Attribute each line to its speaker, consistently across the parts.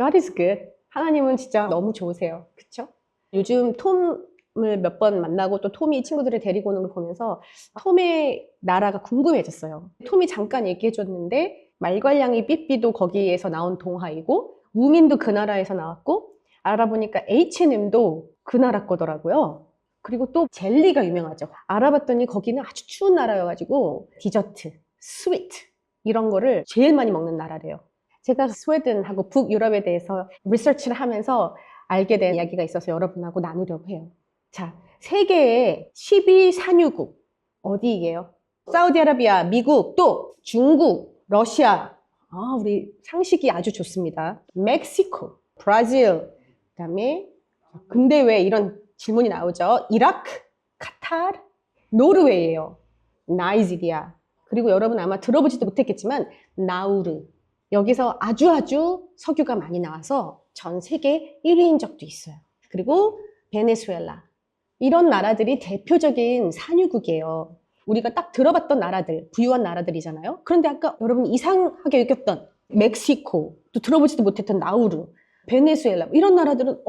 Speaker 1: God is good. 하나님은 진짜 너무 좋으세요. 그쵸? 요즘 톰을 몇 번 만나고 또 톰이 친구들을 데리고 오는 걸 보면서 톰의 나라가 궁금해졌어요. 톰이 잠깐 얘기해줬는데 말괄량이 삐삐도 거기에서 나온 동화이고 무민도 그 나라에서 나왔고 알아보니까 H&M도 그 나라 거더라고요. 그리고 또 젤리가 유명하죠. 알아봤더니 거기는 아주 추운 나라여가지고 디저트, 스위트 이런 거를 제일 많이 먹는 나라래요. 제가 스웨덴하고 북유럽에 대해서 리서치를 하면서 알게 된 이야기가 있어서 여러분하고 나누려고 해요. 자, 세계의 10위 산유국 어디이게요? 사우디아라비아, 미국, 또 중국, 러시아. 우리 상식이 아주 좋습니다. 멕시코, 브라질, 그다음에 근데 왜 이런 질문이 나오죠? 이라크, 카타르, 노르웨이예요. 나이지리아. 그리고 여러분 아마 들어보지도 못했겠지만 나우르. 여기서 아주 석유가 많이 나와서 전 세계 1위인 적도 있어요. 그리고 베네수엘라. 이런 나라들이 대표적인 산유국이에요. 우리가 딱 들어봤던 나라들, 부유한 나라들이잖아요. 그런데 아까 여러분 이상하게 여겼던 멕시코, 또 들어보지도 못했던 나우루, 베네수엘라 이런 나라들은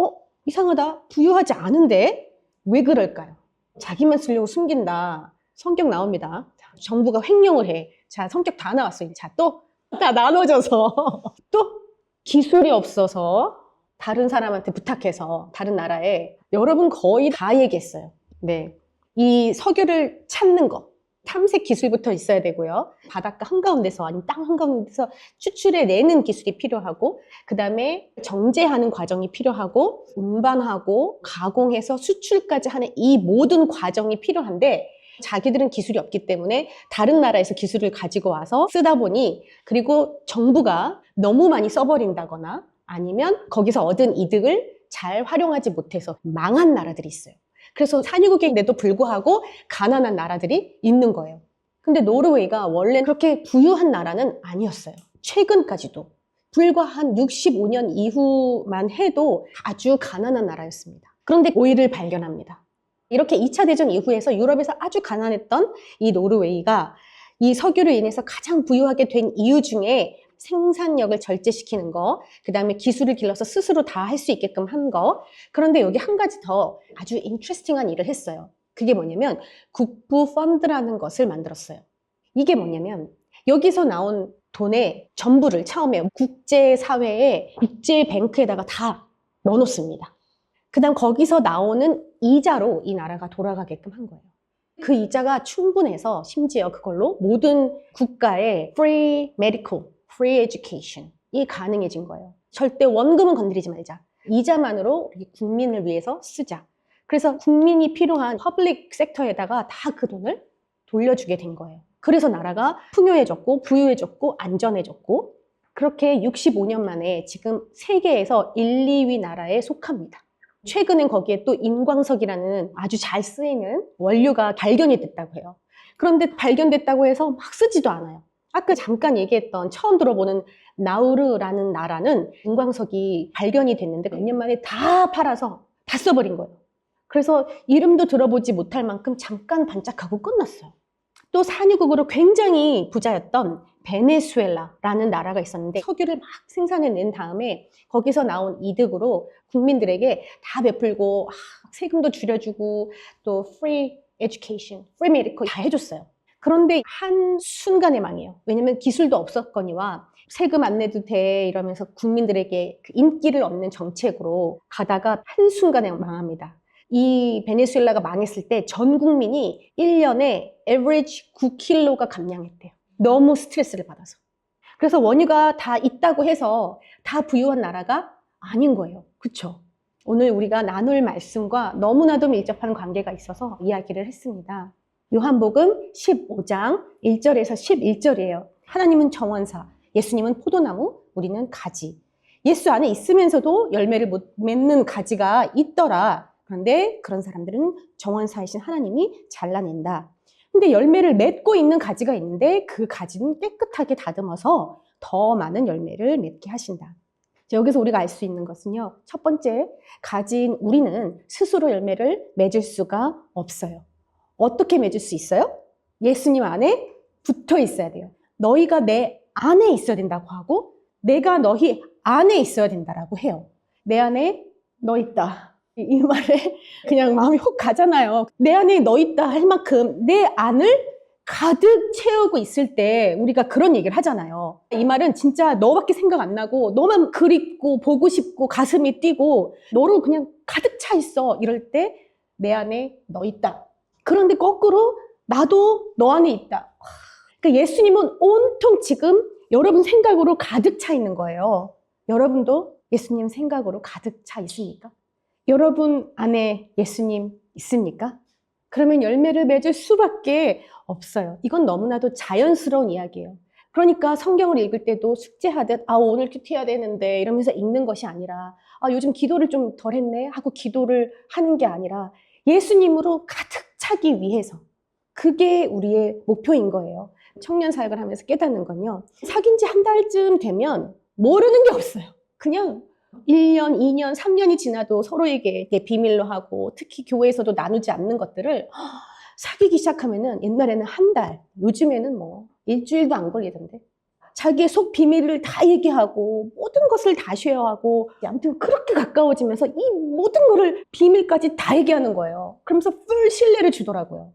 Speaker 1: 이상하다, 부유하지 않은데 왜 그럴까요? 자기만 쓰려고 숨긴다. 성격 나옵니다. 정부가 횡령을 해. 자, 성격 다 나왔어요. 자, 또 다 나눠져서 또 기술이 없어서 다른 사람한테 부탁해서 다른 나라에 여러분 거의 다 얘기했어요. 네, 이 석유를 찾는 거 탐색 기술부터 있어야 되고요. 바닷가 한가운데서 아니면 땅 한가운데서 추출해내는 기술이 필요하고 그 다음에 정제하는 과정이 필요하고 운반하고 가공해서 수출까지 하는 이 모든 과정이 필요한데 자기들은 기술이 없기 때문에 다른 나라에서 기술을 가지고 와서 쓰다 보니 그리고 정부가 너무 많이 써버린다거나 아니면 거기서 얻은 이득을 잘 활용하지 못해서 망한 나라들이 있어요. 그래서 산유국인데도 불구하고 가난한 나라들이 있는 거예요. 근데 노르웨이가 원래 그렇게 부유한 나라는 아니었어요. 최근까지도. 불과 한 65년 이후만 해도 아주 가난한 나라였습니다. 그런데 오일을 발견합니다. 이렇게 2차 대전 이후에서 유럽에서 아주 가난했던 이 노르웨이가 이 석유를 인해서 가장 부유하게 된 이유 중에 생산력을 절제시키는 거, 그 다음에 기술을 길러서 스스로 다 할 수 있게끔 한 거. 그런데 여기 한 가지 더 아주 인트레스팅한 일을 했어요. 그게 뭐냐면 국부 펀드라는 것을 만들었어요. 이게 뭐냐면 여기서 나온 돈의 전부를 처음에 국제사회에 국제뱅크에다가 다 넣어놓습니다. 그 다음 거기서 나오는 이자로 이 나라가 돌아가게끔 한 거예요. 그 이자가 충분해서 심지어 그걸로 모든 국가의 free medical, free education이 가능해진 거예요. 절대 원금은 건드리지 말자. 이자만으로 우리 국민을 위해서 쓰자. 그래서 국민이 필요한 퍼블릭 섹터에다가 다 그 돈을 돌려주게 된 거예요. 그래서 나라가 풍요해졌고 부유해졌고 안전해졌고 그렇게 65년 만에 지금 세계에서 1, 2위 나라에 속합니다. 최근엔 거기에 또 인광석이라는 아주 잘 쓰이는 원료가 발견이 됐다고 해요. 그런데 발견됐다고 해서 막 쓰지도 않아요. 아까 잠깐 얘기했던 처음 들어보는 나우르라는 나라는 인광석이 발견이 됐는데 몇 년 만에 다 팔아서 다 써버린 거예요. 그래서 이름도 들어보지 못할 만큼 잠깐 반짝하고 끝났어요. 또 산유국으로 굉장히 부자였던 베네수엘라라는 나라가 있었는데 석유를 막 생산해낸 다음에 거기서 나온 이득으로 국민들에게 다 베풀고 세금도 줄여주고 또 free education, free medical 다 해줬어요. 그런데 한순간에 망해요. 왜냐면 기술도 없었거니와 세금 안 내도 돼 이러면서 국민들에게 그 인기를 얻는 정책으로 가다가 한순간에 망합니다. 이 베네수엘라가 망했을 때 전 국민이 1년에 average 9kg가 감량했대요. 너무 스트레스를 받아서. 그래서 원유가 다 있다고 해서 다 부유한 나라가 아닌 거예요. 그쵸? 오늘 우리가 나눌 말씀과 너무나도 밀접한 관계가 있어서 이야기를 했습니다. 요한복음 15장 1절에서 11절이에요. 하나님은 정원사, 예수님은 포도나무, 우리는 가지. 예수 안에 있으면서도 열매를 못 맺는 가지가 있더라. 그런데 그런 사람들은 정원사이신 하나님이 잘라낸다. 근데 열매를 맺고 있는 가지가 있는데 그 가지는 깨끗하게 다듬어서 더 많은 열매를 맺게 하신다. 여기서 우리가 알 수 있는 것은요. 첫 번째, 가지인 우리는 스스로 열매를 맺을 수가 없어요. 어떻게 맺을 수 있어요? 예수님 안에 붙어 있어야 돼요. 너희가 내 안에 있어야 된다고 하고 내가 너희 안에 있어야 된다라고 해요. 내 안에 너 있다. 이 말에 그냥 마음이 혹 가잖아요. 내 안에 너 있다 할 만큼 내 안을 가득 채우고 있을 때 우리가 그런 얘기를 하잖아요. 이 말은 진짜 너밖에 생각 안 나고 너만 그립고 보고 싶고 가슴이 뛰고 너로 그냥 가득 차 있어. 이럴 때 내 안에 너 있다. 그런데 거꾸로 나도 너 안에 있다. 그러니까 예수님은 온통 지금 여러분 생각으로 가득 차 있는 거예요. 여러분도 예수님 생각으로 가득 차 있습니까? 여러분 안에 예수님 있습니까? 그러면 열매를 맺을 수밖에 없어요. 이건 너무나도 자연스러운 이야기예요. 그러니까 성경을 읽을 때도 숙제하듯 오늘 큐티해야 되는데 이러면서 읽는 것이 아니라 요즘 기도를 좀 덜 했네 하고 기도를 하는 게 아니라 예수님으로 가득 차기 위해서 그게 우리의 목표인 거예요. 청년 사역을 하면서 깨닫는 건요. 사귄 지 한 달쯤 되면 모르는 게 없어요. 그냥 1년, 2년, 3년이 지나도 서로에게 비밀로 하고 특히 교회에서도 나누지 않는 것들을 사귀기 시작하면은 옛날에는 한 달, 요즘에는 뭐 일주일도 안 걸리던데. 자기의 속 비밀을 다 얘기하고 모든 것을 다 쉐어하고 아무튼 그렇게 가까워지면서 이 모든 거를 비밀까지 다 얘기하는 거예요. 그러면서 풀 신뢰를 주더라고요.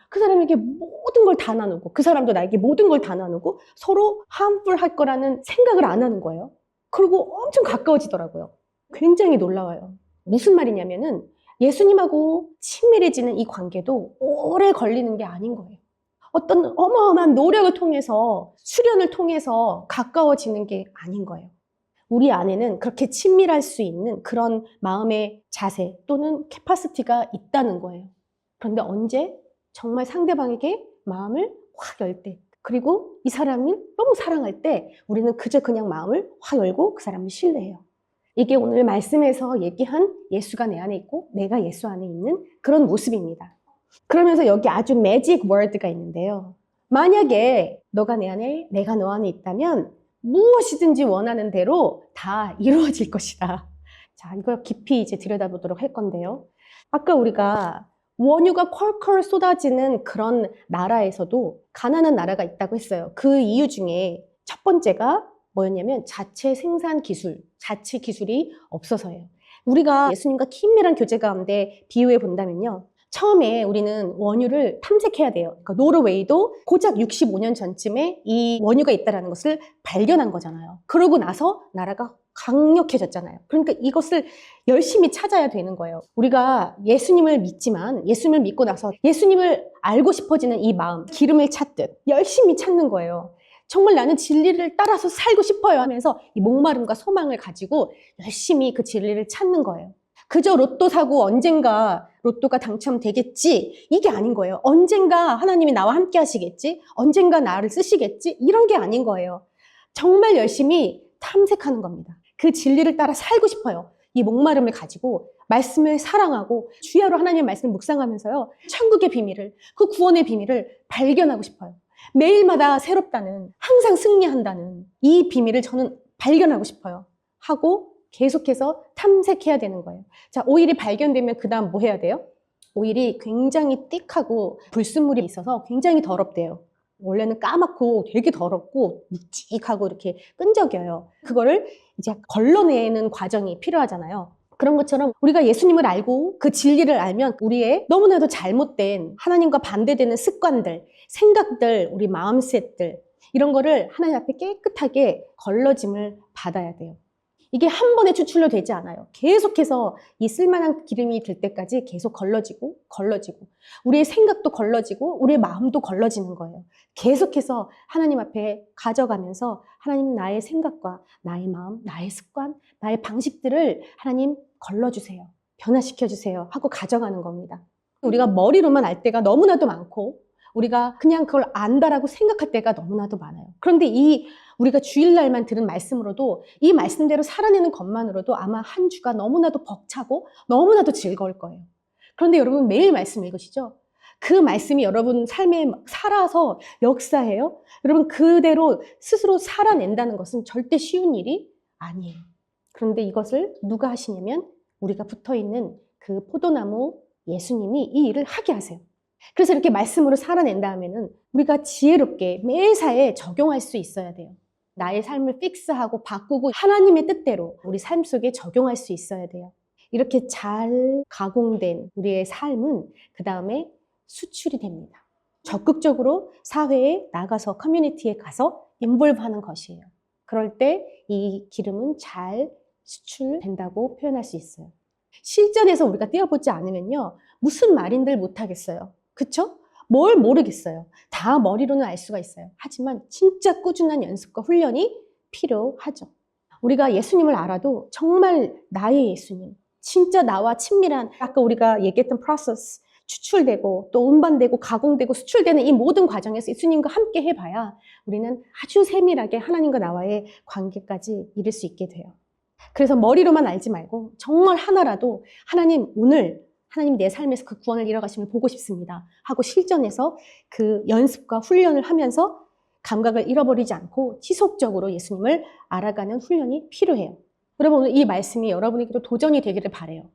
Speaker 1: 그 사람에게 모든 걸 다 나누고 그 사람도 나에게 모든 걸 다 나누고 서로 함풀할 거라는 생각을 안 하는 거예요. 그리고 엄청 가까워지더라고요. 굉장히 놀라워요. 무슨 말이냐면은 예수님하고 친밀해지는 이 관계도 오래 걸리는 게 아닌 거예요. 어떤 어마어마한 노력을 통해서 수련을 통해서 가까워지는 게 아닌 거예요. 우리 안에는 그렇게 친밀할 수 있는 그런 마음의 자세 또는 캐파시티가 있다는 거예요. 그런데 언제? 정말 상대방에게 마음을 확 열 때, 그리고 이 사람을 너무 사랑할 때 우리는 그저 그냥 마음을 확 열고 그 사람을 신뢰해요. 이게 오늘 말씀에서 얘기한 예수가 내 안에 있고 내가 예수 안에 있는 그런 모습입니다. 그러면서 여기 아주 매직 워드가 있는데요. 만약에 너가 내 안에 내가 너 안에 있다면 무엇이든지 원하는 대로 다 이루어질 것이다. 자, 이거 깊이 이제 들여다보도록 할 건데요. 아까 우리가 원유가 콸콸 쏟아지는 그런 나라에서도 가난한 나라가 있다고 했어요. 그 이유 중에 첫 번째가 뭐였냐면 자체 생산 기술, 자체 기술이 없어서예요. 우리가 예수님과 긴밀한 교제 가운데 비유해 본다면요. 처음에 우리는 원유를 탐색해야 돼요. 그러니까 노르웨이도 고작 65년 전쯤에 이 원유가 있다는 것을 발견한 거잖아요. 그러고 나서 나라가 강력해졌잖아요. 그러니까 이것을 열심히 찾아야 되는 거예요. 우리가 예수님을 믿지만 예수님을 믿고 나서 예수님을 알고 싶어지는 이 마음, 기름을 찾듯 열심히 찾는 거예요. 정말 나는 진리를 따라서 살고 싶어요 하면서 이 목마름과 소망을 가지고 열심히 그 진리를 찾는 거예요. 그저 로또 사고 언젠가 로또가 당첨되겠지 이게 아닌 거예요. 언젠가 하나님이 나와 함께 하시겠지, 언젠가 나를 쓰시겠지, 이런 게 아닌 거예요. 정말 열심히 탐색하는 겁니다. 그 진리를 따라 살고 싶어요. 이 목마름을 가지고 말씀을 사랑하고 주야로 하나님의 말씀을 묵상하면서요, 천국의 비밀을, 그 구원의 비밀을 발견하고 싶어요. 매일마다 새롭다는, 항상 승리한다는 이 비밀을 저는 발견하고 싶어요 하고 계속해서 탐색해야 되는 거예요. 자, 오일이 발견되면 그 다음 뭐 해야 돼요? 오일이 굉장히 띡하고 불순물이 있어서 굉장히 더럽대요. 원래는 까맣고 되게 더럽고 묵직하고 이렇게 끈적여요. 그거를 이제 걸러내는 과정이 필요하잖아요. 그런 것처럼 우리가 예수님을 알고 그 진리를 알면 우리의 너무나도 잘못된 하나님과 반대되는 습관들, 생각들, 우리 마음셋들, 이런 거를 하나님 앞에 깨끗하게 걸러짐을 받아야 돼요. 이게 한 번에 추출로 되지 않아요. 계속해서 이 쓸만한 기름이 들 때까지 계속 걸러지고 우리의 생각도 걸러지고 우리의 마음도 걸러지는 거예요. 계속해서 하나님 앞에 가져가면서 하나님, 나의 생각과 나의 마음, 나의 습관, 나의 방식들을 하나님 걸러주세요, 변화시켜주세요 하고 가져가는 겁니다. 우리가 머리로만 알 때가 너무나도 많고 우리가 그냥 그걸 안다라고 생각할 때가 너무나도 많아요. 그런데 우리가 주일날만 들은 말씀으로도 이 말씀대로 살아내는 것만으로도 아마 한 주가 너무나도 벅차고 너무나도 즐거울 거예요. 그런데 여러분 매일 말씀 읽으시죠? 그 말씀이 여러분 삶에 살아서 역사해요? 여러분 그대로 스스로 살아낸다는 것은 절대 쉬운 일이 아니에요. 그런데 이것을 누가 하시냐면 우리가 붙어있는 그 포도나무 예수님이 이 일을 하게 하세요. 그래서 이렇게 말씀으로 살아낸 다음에는 우리가 지혜롭게 매사에 적용할 수 있어야 돼요. 나의 삶을 픽스하고 바꾸고 하나님의 뜻대로 우리 삶 속에 적용할 수 있어야 돼요. 이렇게 잘 가공된 우리의 삶은 그 다음에 수출이 됩니다. 적극적으로 사회에 나가서 커뮤니티에 가서 인볼브하는 것이에요. 그럴 때 이 기름은 잘 수출된다고 표현할 수 있어요. 실전에서 우리가 뛰어보지 않으면요, 무슨 말인들 못하겠어요. 그쵸? 뭘 모르겠어요. 다 머리로는 알 수가 있어요. 하지만 진짜 꾸준한 연습과 훈련이 필요하죠. 우리가 예수님을 알아도 정말 나의 예수님, 진짜 나와 친밀한, 아까 우리가 얘기했던 프로세스, 추출되고 또 운반되고 가공되고 수출되는 이 모든 과정에서 예수님과 함께 해봐야 우리는 아주 세밀하게 하나님과 나와의 관계까지 이룰 수 있게 돼요. 그래서 머리로만 알지 말고 정말 하나라도 하나님, 오늘 하나님 내 삶에서 그 구원을 이뤄가심을 보고 싶습니다 하고 실전에서 그 연습과 훈련을 하면서 감각을 잃어버리지 않고 지속적으로 예수님을 알아가는 훈련이 필요해요. 여러분, 오늘 이 말씀이 여러분에게도 도전이 되기를 바라요.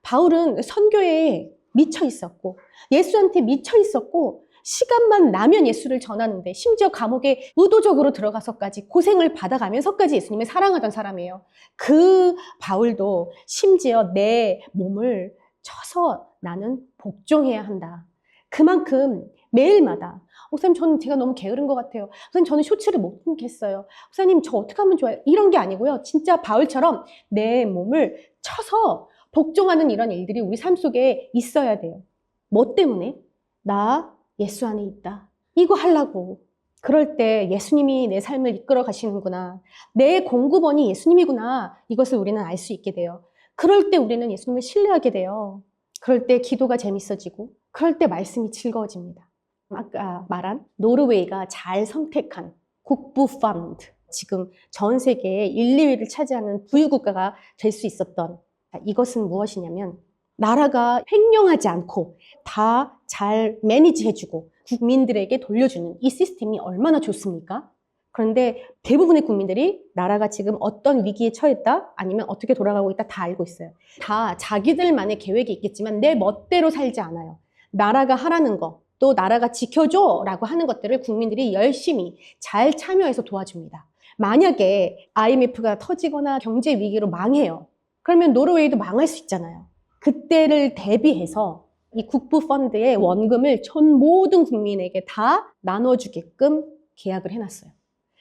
Speaker 1: 바울은 선교에 미쳐 있었고 예수한테 미쳐 있었고 시간만 나면 예수를 전하는데 심지어 감옥에 의도적으로 들어가서까지 고생을 받아가면서까지 예수님을 사랑하던 사람이에요. 그 바울도 심지어 내 몸을 쳐서 나는 복종해야 한다. 그만큼 매일마다 목사님, 저는 제가 너무 게으른 것 같아요. 목사님, 저는 쇼츠를 못 끊겠어요. 목사님, 저 어떻게 하면 좋아요? 이런 게 아니고요. 진짜 바울처럼 내 몸을 쳐서 복종하는 이런 일들이 우리 삶 속에 있어야 돼요. 뭐 때문에? 나 예수 안에 있다. 이거 하려고. 그럴 때 예수님이 내 삶을 이끌어 가시는구나. 내 공급원이 예수님이구나. 이것을 우리는 알 수 있게 돼요. 그럴 때 우리는 예수님을 신뢰하게 돼요. 그럴 때 기도가 재밌어지고, 그럴 때 말씀이 즐거워집니다. 아까 말한 노르웨이가 잘 선택한 국부 펀드, 지금 전 세계에 1, 2위를 차지하는 부유국가가 될 수 있었던, 이것은 무엇이냐면 나라가 횡령하지 않고 다 잘 매니지해주고 국민들에게 돌려주는 이 시스템이 얼마나 좋습니까? 그런데 대부분의 국민들이 나라가 지금 어떤 위기에 처했다, 아니면 어떻게 돌아가고 있다 다 알고 있어요. 다 자기들만의 계획이 있겠지만 내 멋대로 살지 않아요. 나라가 하라는 거, 또 나라가 지켜줘 라고 하는 것들을 국민들이 열심히 잘 참여해서 도와줍니다. 만약에 IMF가 터지거나 경제 위기로 망해요. 그러면 노르웨이도 망할 수 있잖아요. 그때를 대비해서 이 국부 펀드의 원금을 전 모든 국민에게 다 나눠주게끔 계약을 해놨어요.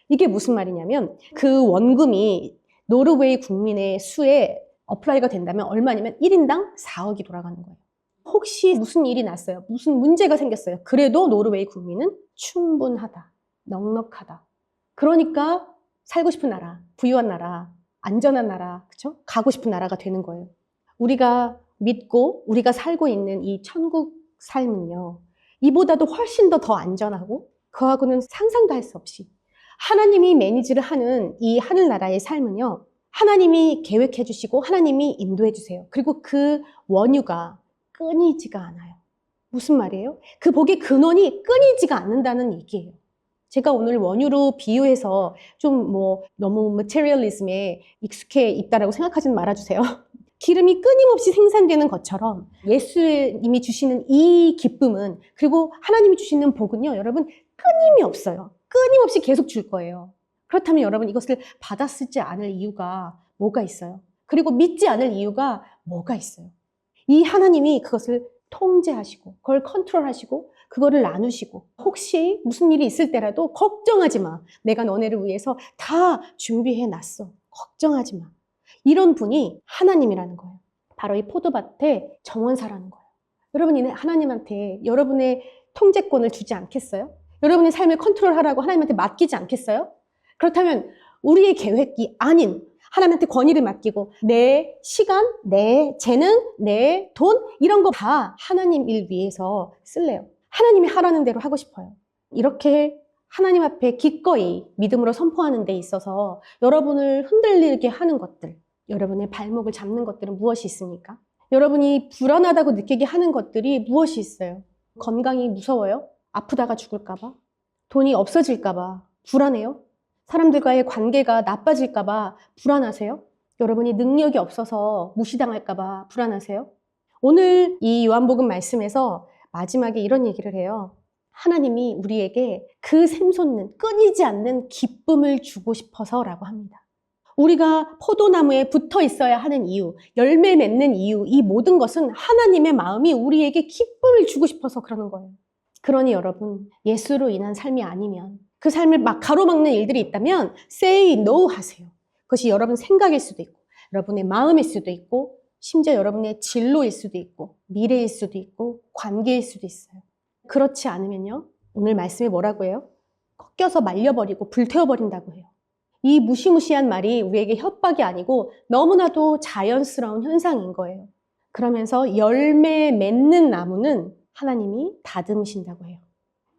Speaker 1: 이게 무슨 말이냐면 그 원금이 노르웨이 국민의 수에 어플라이가 된다면 얼마냐면 1인당 4억이 돌아가는 거예요. 혹시 무슨 일이 났어요? 무슨 문제가 생겼어요? 그래도 노르웨이 국민은 충분하다, 넉넉하다. 그러니까 살고 싶은 나라, 부유한 나라, 안전한 나라, 그쵸? 가고 싶은 나라가 되는 거예요. 우리가 믿고 우리가 살고 있는 이 천국 삶은요, 이보다도 훨씬 더 안전하고 그하고는 상상도 할 수 없이 하나님이 매니지를 하는 이 하늘나라의 삶은요, 하나님이 계획해 주시고 하나님이 인도해 주세요. 그리고 그 원유가 끊이지가 않아요. 무슨 말이에요? 그 복의 근원이 끊이지가 않는다는 얘기예요. 제가 오늘 원유로 비유해서 좀 너무 materialism에 익숙해 있다라고 생각하지는 말아주세요. 기름이 끊임없이 생산되는 것처럼 예수님이 주시는 이 기쁨은, 그리고 하나님이 주시는 복은요, 여러분 끊임이 없어요. 끊임없이 계속 줄 거예요. 그렇다면 여러분 이것을 받아쓰지 않을 이유가 뭐가 있어요? 그리고 믿지 않을 이유가 뭐가 있어요? 이 하나님이 그것을 통제하시고 그걸 컨트롤하시고 그거를 나누시고, 혹시 무슨 일이 있을 때라도 걱정하지 마. 내가 너네를 위해서 다 준비해 놨어. 걱정하지 마. 이런 분이 하나님이라는 거예요. 바로 이 포도밭의 정원사라는 거예요. 여러분이 하나님한테 여러분의 통제권을 주지 않겠어요? 여러분의 삶을 컨트롤하라고 하나님한테 맡기지 않겠어요? 그렇다면 우리의 계획이 아닌 하나님한테 권위를 맡기고 내 시간, 내 재능, 내 돈, 이런 거 다 하나님 일 위해서 쓸래요. 하나님이 하라는 대로 하고 싶어요. 이렇게 하나님 앞에 기꺼이 믿음으로 선포하는 데 있어서 여러분을 흔들리게 하는 것들, 여러분의 발목을 잡는 것들은 무엇이 있습니까? 여러분이 불안하다고 느끼게 하는 것들이 무엇이 있어요? 건강이 무서워요? 아프다가 죽을까 봐? 돈이 없어질까 봐 불안해요? 사람들과의 관계가 나빠질까 봐 불안하세요? 여러분이 능력이 없어서 무시당할까 봐 불안하세요? 오늘 이 요한복음 말씀에서 마지막에 이런 얘기를 해요. 하나님이 우리에게 그 샘솟는 끊이지 않는 기쁨을 주고 싶어서라고 합니다. 우리가 포도나무에 붙어 있어야 하는 이유, 열매 맺는 이유, 이 모든 것은 하나님의 마음이 우리에게 기쁨을 주고 싶어서 그러는 거예요. 그러니 여러분, 예수로 인한 삶이 아니면, 그 삶을 막 가로막는 일들이 있다면 say no 하세요. 그것이 여러분 생각일 수도 있고, 여러분의 마음일 수도 있고, 심지어 여러분의 진로일 수도 있고, 미래일 수도 있고, 관계일 수도 있어요. 그렇지 않으면요, 오늘 말씀이 뭐라고 해요? 꺾여서 말려버리고 불태워버린다고 해요. 이 무시무시한 말이 우리에게 협박이 아니고 너무나도 자연스러운 현상인 거예요. 그러면서 열매 맺는 나무는 하나님이 다듬으신다고 해요.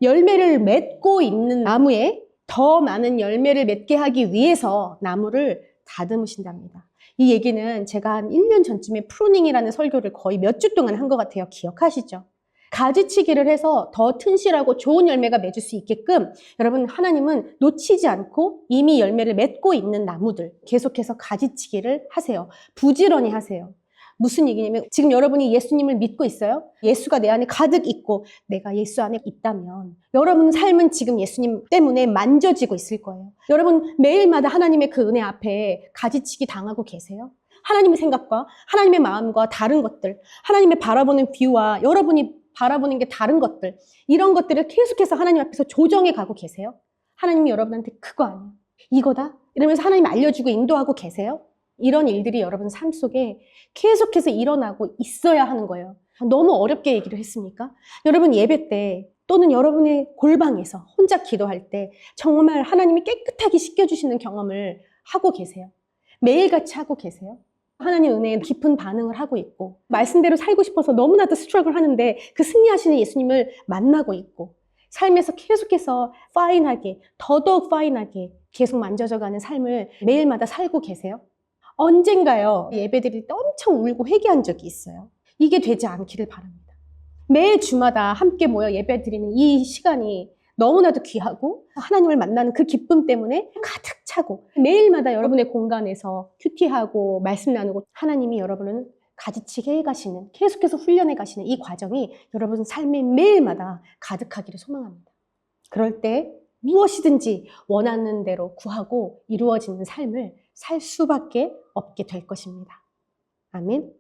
Speaker 1: 열매를 맺고 있는 나무에 더 많은 열매를 맺게 하기 위해서 나무를 다듬으신답니다. 이 얘기는 제가 한 1년 전쯤에 프루닝이라는 설교를 거의 몇 주 동안 한 것 같아요. 기억하시죠? 가지치기를 해서 더 튼실하고 좋은 열매가 맺을 수 있게끔 여러분, 하나님은 놓치지 않고 이미 열매를 맺고 있는 나무들 계속해서 가지치기를 하세요. 부지런히 하세요. 무슨 얘기냐면 지금 여러분이 예수님을 믿고 있어요? 예수가 내 안에 가득 있고 내가 예수 안에 있다면 여러분 삶은 지금 예수님 때문에 만져지고 있을 거예요. 여러분 매일마다 하나님의 그 은혜 앞에 가지치기 당하고 계세요? 하나님의 생각과 하나님의 마음과 다른 것들, 하나님의 바라보는 뷰와 여러분이 바라보는 게 다른 것들, 이런 것들을 계속해서 하나님 앞에서 조정해 가고 계세요? 하나님이 여러분한테 그거 아니에요, 이거다? 이러면서 하나님 알려주고 인도하고 계세요? 이런 일들이 여러분 삶 속에 계속해서 일어나고 있어야 하는 거예요. 너무 어렵게 얘기를 했습니까? 여러분 예배 때 또는 여러분의 골방에서 혼자 기도할 때 정말 하나님이 깨끗하게 씻겨주시는 경험을 하고 계세요? 매일같이 하고 계세요? 하나님 은혜에 깊은 반응을 하고 있고 말씀대로 살고 싶어서 너무나도 스트러글 하는데 그 승리하시는 예수님을 만나고 있고 삶에서 계속해서 파인하게, 더더욱 파인하게 계속 만져져가는 삶을 매일마다 살고 계세요? 언젠가요, 예배드릴 때 엄청 울고 회개한 적이 있어요. 이게 되지 않기를 바랍니다. 매 주마다 함께 모여 예배드리는 이 시간이 너무나도 귀하고 하나님을 만나는 그 기쁨 때문에 가득 차고 매일마다 여러분의 공간에서 큐티하고 말씀 나누고 하나님이 여러분을 가지치게 해가시는, 계속해서 훈련해 가시는 이 과정이 여러분 삶의 매일마다 가득하기를 소망합니다. 그럴 때 무엇이든지 원하는 대로 구하고 이루어지는 삶을 살 수밖에 없게 될 것입니다. 아멘.